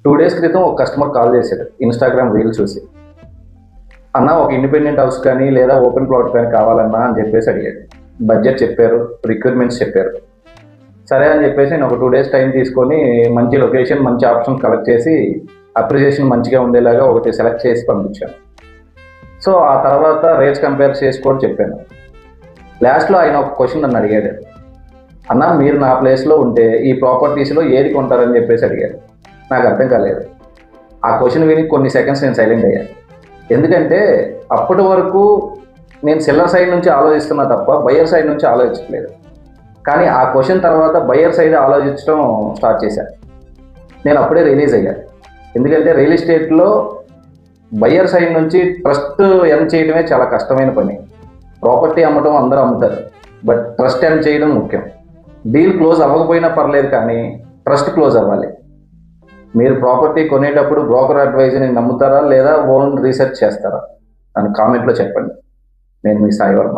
2 days క్రితం ఒక customer call చేశాడు ఇన్స్టాగ్రామ్ రీల్ చూసి. అన్న ఒక ఇండిపెండెంట్ హౌస్ కానీ లేదా ఓపెన్ ప్లాట్ కానీ కావాలన్నా అని చెప్పేసి అడిగాడు. బడ్జెట్ చెప్పారు, రిక్వైర్మెంట్స్ చెప్పారు. సరే అని చెప్పేసి నేను ఒక 2 days టైం తీసుకొని మంచి లొకేషన్, మంచి ఆప్షన్ కలెక్ట్ చేసి అప్రిసియేషన్ మంచిగా ఉండేలాగా ఒకటి సెలెక్ట్ చేసి పంపించాను. సో ఆ తర్వాత రేట్స్ కంపేర్ చేసి కూడా చెప్పాను. లాస్ట్లో ఆయన ఒక క్వశ్చన్ నన్ను అడిగాడు, అన్న మీరు నా ప్లేస్లో ఉంటే ఈ ప్రాపర్టీస్లో ఏది కొంటారని చెప్పేసి అడిగారు. నాకు అర్థం కాలేదు. ఆ క్వశ్చన్ విని కొన్ని సెకండ్స్ నేను సైలెంట్ అయ్యాను. ఎందుకంటే అప్పటి వరకు నేను సెల్లర్ సైడ్ నుంచి ఆలోచిస్తున్నా తప్ప బయ్యర్ సైడ్ నుంచి ఆలోచించలేదు. కానీ ఆ క్వశ్చన్ తర్వాత బయ్యర్ సైడ్ ఆలోచించడం స్టార్ట్ చేశాను. నేను అప్పుడే రిలీజ్ అయ్యాను. ఎందుకంటే రియల్ ఎస్టేట్లో బయ్యర్ సైడ్ నుంచి ట్రస్ట్ ఎర్న్ చేయడమే చాలా కష్టమైన పని. ప్రాపర్టీ అమ్మటం అందరూ అమ్ముతారు, బట్ ట్రస్ట్ ఎర్న్ చేయడం ముఖ్యం. డీల్ క్లోజ్ అవ్వకపోయినా పర్లేదు, కానీ ట్రస్ట్ క్లోజ్ అవ్వాలి. మీరు ప్రాపర్టీ కొనేటప్పుడు బ్రోకర్ అడ్వైజ్ని నమ్ముతారా లేదా ఓన్ రీసెర్చ్ చేస్తారా అని కామెంట్లో చెప్పండి. నేను మీ సాయి వర్మ.